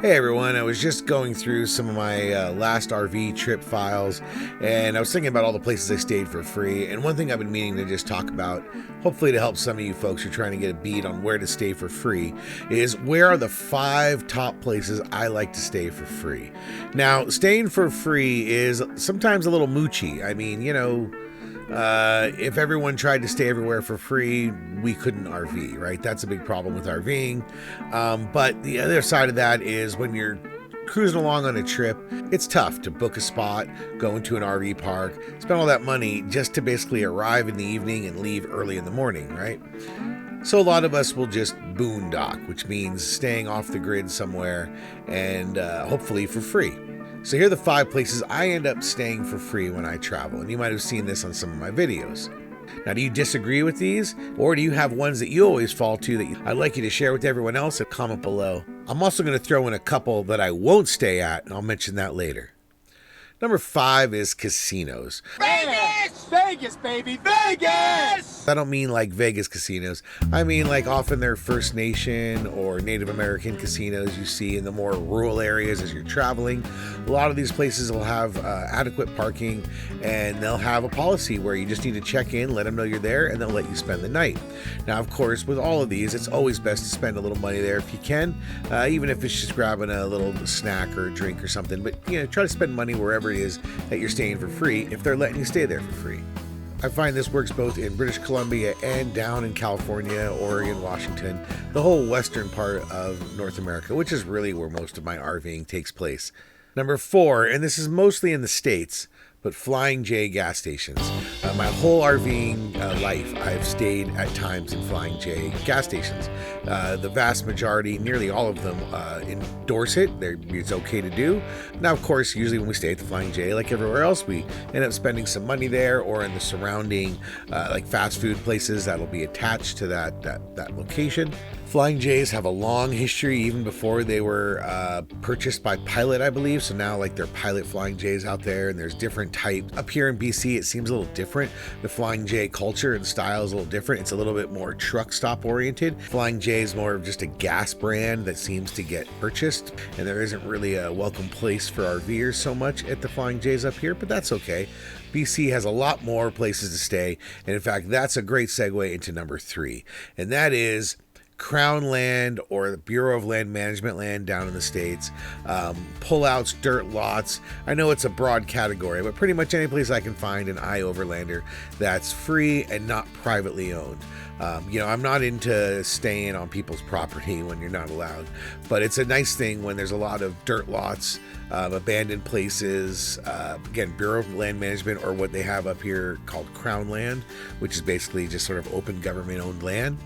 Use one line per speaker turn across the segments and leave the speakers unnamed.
Hey everyone, I was just going through some of my last RV trip files, and I was thinking about all the places I stayed for free. And one thing I've been meaning to just talk about, hopefully to help some of you folks who are trying to get a beat on where to stay for free, is where are the 5 top places I like to stay for free. Now, staying for free is sometimes a little moochy. I mean, if everyone tried to stay everywhere for free, we couldn't RV, right? That's a big problem with RVing. But the other side of that is when you're cruising along on a trip, it's tough to book a spot, go into an RV park, spend all that money just to basically arrive in the evening and leave early in the morning, right? So a lot of us will just boondock, which means staying off the grid somewhere and hopefully for free. So here are the 5 places I end up staying for free when I travel, and you might have seen this on some of my videos. Now, do you disagree with these, or do you have ones that you always fall to that I'd like you to share with everyone else? And comment below. I'm also going to throw in a couple that I won't stay at, and I'll mention that later. Number 5 is casinos.
Vegas! Vegas, baby! Vegas!
I don't mean like Vegas casinos. I mean like often they're First Nation or Native American casinos you see in the more rural areas as you're traveling. A lot of these places will have adequate parking, and they'll have a policy where you just need to check in, let them know you're there, and they'll let you spend the night. Now, of course, with all of these, it's always best to spend a little money there if you can, even if it's just grabbing a little snack or a drink or something. But, try to spend money wherever it is that you're staying for free if they're letting you stay there for free. I find this works both in British Columbia and down in California, Oregon, Washington, the whole western part of North America, which is really where most of my RVing takes place. Number 4, and this is mostly in the States, but Flying J gas stations. My whole RVing life, I've stayed at times in Flying J gas stations. The vast majority, nearly all of them, endorse it. It's okay to do. Now, of course, usually when we stay at the Flying J, like everywhere else, we end up spending some money there or in the surrounding like fast food places that'll be attached to that location. Flying J's have a long history, even before they were purchased by Pilot, I believe. So now, like, they're Pilot Flying J's out there, and there's different types. Up here in BC, it seems a little different. The Flying J culture and style is a little different. It's a little bit more truck stop oriented. Flying J is more of just a gas brand that seems to get purchased, and there isn't really a welcome place for RVers so much at the Flying J's up here, but that's okay. BC has a lot more places to stay, and in fact, that's a great segue into number 3, and that is Crown land or the Bureau of Land Management land down in the States, pullouts, dirt lots. I know it's a broad category, but pretty much any place I can find an iOverlander that's free and not privately owned. I'm not into staying on people's property when you're not allowed, but it's a nice thing when there's a lot of dirt lots, abandoned places, again, Bureau of Land Management, or what they have up here called Crown land, which is basically just sort of open government-owned land.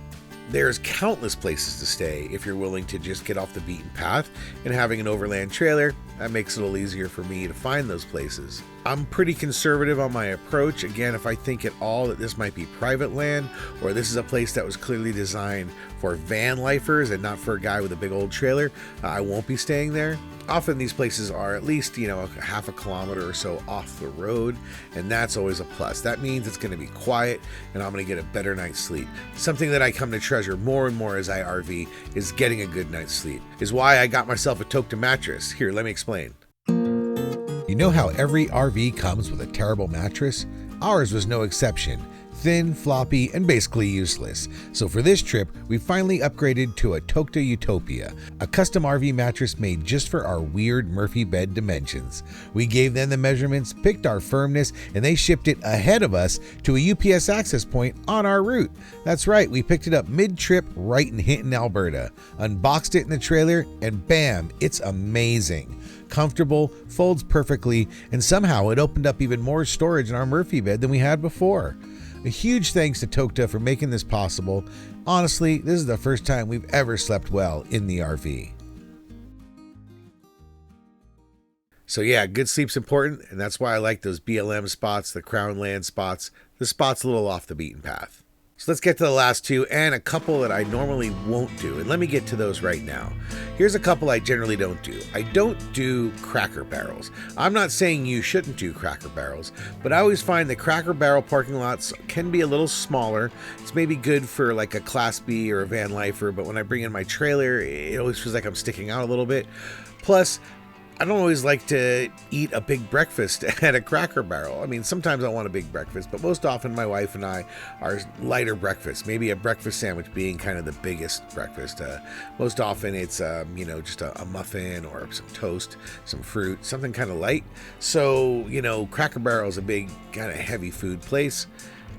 There's countless places to stay if you're willing to just get off the beaten path, and having an overland trailer, that makes it a little easier for me to find those places. I'm pretty conservative on my approach. Again, if I think at all that this might be private land, or this is a place that was clearly designed for van lifers and not for a guy with a big old trailer, I won't be staying there. Often these places are at least, a half a kilometer or so off the road, and that's always a plus. That means it's going to be quiet, and I'm going to get a better night's sleep. Something that I come to treasure more and more as I RV is getting a good night's sleep. Is why I got myself a Tokta mattress. Here, let me explain. You know how every RV comes with a terrible mattress? Ours was no exception. Thin, floppy, and basically useless. So for this trip, we finally upgraded to a Tokta Utopia, a custom RV mattress made just for our weird Murphy bed dimensions. We gave them the measurements, picked our firmness, and they shipped it ahead of us to a UPS access point on our route. That's right, we picked it up mid-trip right in Hinton, Alberta, unboxed it in the trailer, and bam, it's amazing. Comfortable, folds perfectly, and somehow it opened up even more storage in our Murphy bed than we had before. A huge thanks to Tokta for making this possible. Honestly, this is the first time we've ever slept well in the RV. So yeah, good sleep's important, and that's why I like those BLM spots, the Crown land spots, the spots a little off the beaten path. So let's get to the last two and a couple that I normally won't do. And let me get to those right now. Here's a couple I generally don't do. I don't do Cracker Barrels. I'm not saying you shouldn't do Cracker Barrels, but I always find that Cracker Barrel parking lots can be a little smaller. It's maybe good for like a Class B or a van lifer, but when I bring in my trailer, it always feels like I'm sticking out a little bit. Plus, I don't always like to eat a big breakfast at a Cracker Barrel. I mean, sometimes I want a big breakfast, but most often my wife and I are lighter breakfast. Maybe a breakfast sandwich being kind of the biggest breakfast. Most often it's, just a muffin or some toast, some fruit, something kind of light. So, Cracker Barrel is a big kind of heavy food place,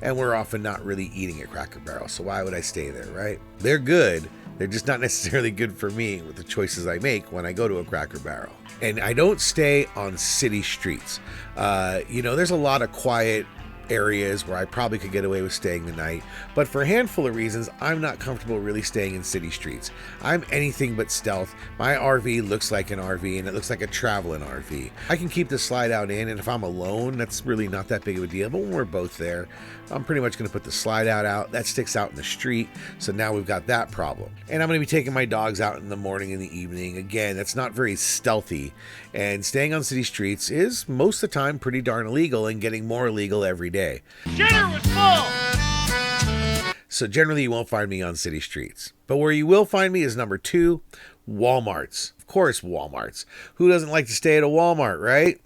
and we're often not really eating at Cracker Barrel. So why would I stay there, right? They're good. They're just not necessarily good for me with the choices I make when I go to a Cracker Barrel. And I don't stay on city streets. There's a lot of quiet areas where I probably could get away with staying the night, but for a handful of reasons, I'm not comfortable really staying in city streets. I'm anything but stealth. My RV looks like an RV, and it looks like a traveling RV. I can keep the slide out in, and if I'm alone, that's really not that big of a deal, but when we're both there, I'm pretty much going to put the slide out. That sticks out in the street, so now we've got that problem. And I'm going to be taking my dogs out in the morning and the evening. Again, that's not very stealthy, and staying on city streets is most of the time pretty darn illegal and getting more illegal every day.
Shitter was full!
So generally you won't find me on city streets. But where you will find me is number 2, Walmarts. Of course, Walmarts. Who doesn't like to stay at a Walmart, right?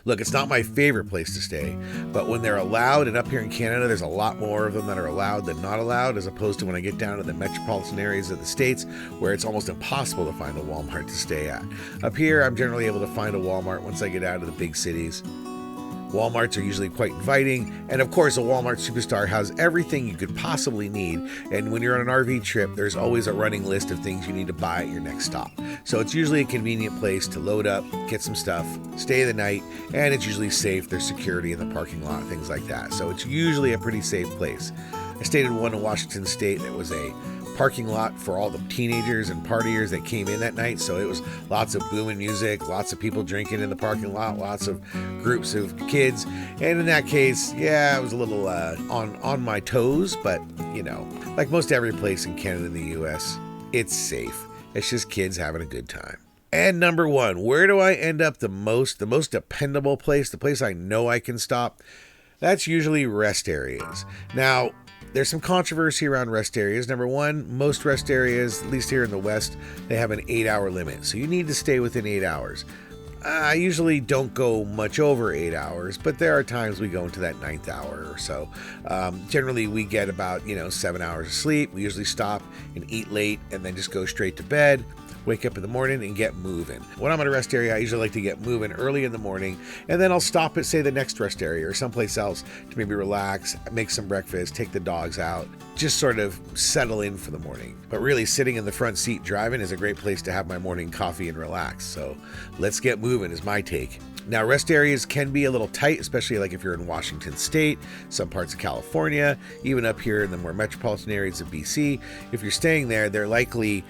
Look, it's not my favorite place to stay, but when they're allowed, and up here in Canada, there's a lot more of them that are allowed than not allowed, as opposed to when I get down to the metropolitan areas of the States, where it's almost impossible to find a Walmart to stay at. Up here, I'm generally able to find a Walmart once I get out of the big cities. Walmarts are usually quite inviting, and of course a Walmart Superstar has everything you could possibly need, and when you're on an RV trip, there's always a running list of things you need to buy at your next stop. So it's usually a convenient place to load up, get some stuff, stay the night, and it's usually safe. There's security in the parking lot, things like that. So it's usually a pretty safe place. I stayed in one in Washington State that was a parking lot for all the teenagers and partiers that came in that night. So it was lots of booming music, lots of people drinking in the parking lot, lots of groups of kids. And in that case, yeah, I was a little on my toes, but like most every place in Canada and the US, it's safe. It's just kids having a good time. And number 1, where do I end up the most dependable place, the place I know I can stop? That's usually rest areas. Now, there's some controversy around rest areas. Number 1, most rest areas, at least here in the West, they have an 8-hour limit. So you need to stay within 8 hours. I usually don't go much over 8 hours, but there are times we go into that 9th hour or so. Generally, we get about 7 hours of sleep. We usually stop and eat late and then just go straight to bed. Wake up in the morning and get moving. When I'm at a rest area, I usually like to get moving early in the morning, and then I'll stop at, say, the next rest area or someplace else to maybe relax, make some breakfast, take the dogs out, just sort of settle in for the morning. But really, sitting in the front seat driving is a great place to have my morning coffee and relax. So let's get moving is my take. Now, rest areas can be a little tight, especially like if you're in Washington State, some parts of California, even up here in the more metropolitan areas of BC. If you're staying there, they're likely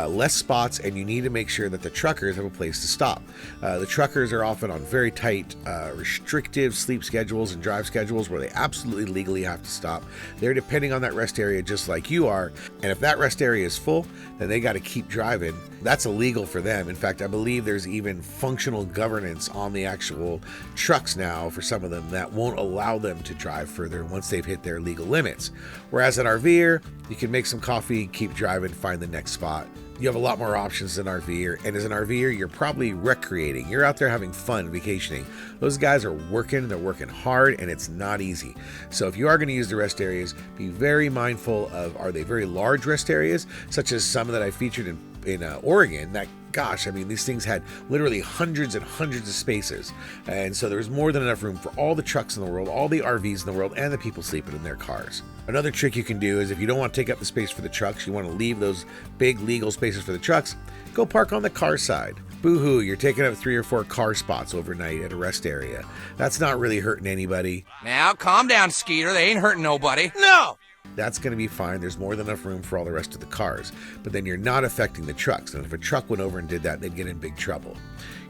less spots, and you need to make sure that the truckers have a place to stop. The truckers are often on very tight, restrictive sleep schedules and drive schedules where they absolutely legally have to stop. They're depending on that rest area just like you are, and if that rest area is full, then they got to keep driving. That's illegal for them. In fact, I believe there's even functional governance on the actual trucks now for some of them that won't allow them to drive further once they've hit their legal limits. Whereas an RVer, you can make some coffee, keep driving, find the next spot. You have a lot more options than an RVer, and as an RVer, you're probably recreating. You're out there having fun, vacationing. Those guys are working, they're working hard, and it's not easy. So if you are going to use the rest areas, be very mindful of, are they very large rest areas, such as some that I featured in Oregon, that gosh, I mean, these things had literally hundreds and hundreds of spaces. And so there was more than enough room for all the trucks in the world, all the RVs in the world, and the people sleeping in their cars. Another trick you can do is if you don't want to take up the space for the trucks, you want to leave those big legal spaces for the trucks, go park on the car side. Boo-hoo, you're taking up 3 or 4 car spots overnight at a rest area. That's not really hurting anybody.
Now, calm down, Skeeter. They ain't hurting nobody.
No!
That's going to be fine. There's more than enough room for all the rest of the cars. But then you're not affecting the trucks. And if a truck went over and did that, they'd get in big trouble.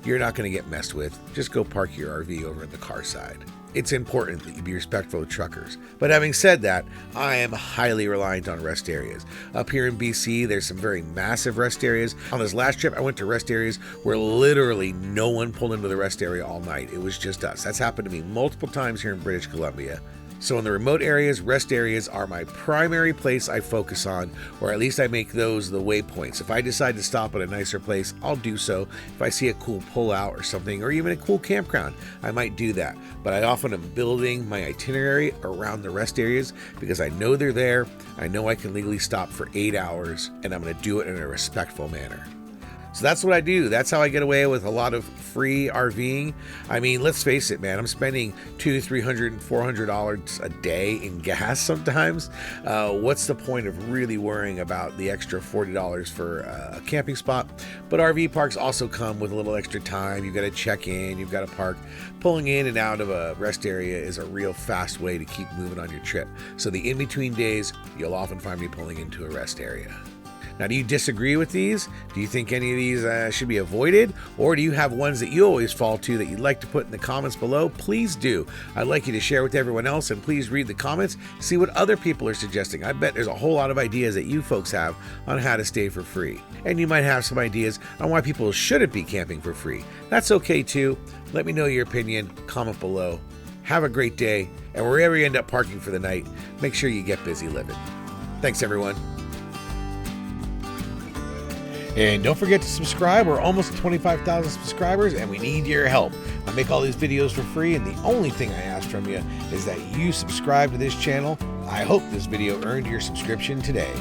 You're not going to get messed with. Just go park your RV over in the car side. it's important that you be respectful of truckers. But having said that, I am highly reliant on rest areas. Up here in BC, there's some very massive rest areas. On this last trip, I went to rest areas where literally no one pulled into the rest area all night. It was just us. That's happened to me multiple times here in British Columbia. So in the remote areas, rest areas are my primary place I focus on, or at least I make those the waypoints. If I decide to stop at a nicer place, I'll do so. If I see a cool pullout or something, or even a cool campground, I might do that. But I often am building my itinerary around the rest areas because I know they're there, I know I can legally stop for 8 hours, and I'm going to do it in a respectful manner. So that's what I do. That's how I get away with a lot of free RVing. I mean, let's face it, man, I'm spending $200, $300, and $400 a day in gas sometimes. What's the point of really worrying about the extra $40 for a camping spot? But RV parks also come with a little extra time. You've got to check in, you've got to park. Pulling in and out of a rest area is a real fast way to keep moving on your trip. So the in-between days, you'll often find me pulling into a rest area. Now, do you disagree with these? Do you think any of these should be avoided? Or do you have ones that you always fall to that you'd like to put in the comments below? Please do. I'd like you to share with everyone else, and please read the comments, see what other people are suggesting. I bet there's a whole lot of ideas that you folks have on how to stay for free. And you might have some ideas on why people shouldn't be camping for free. That's okay too. Let me know your opinion. Comment below. Have a great day. And wherever you end up parking for the night, make sure you get busy living. Thanks, everyone. And don't forget to subscribe. We're almost 25,000 subscribers and we need your help. I make all these videos for free, and the only thing I ask from you is that you subscribe to this channel. I hope this video earned your subscription today.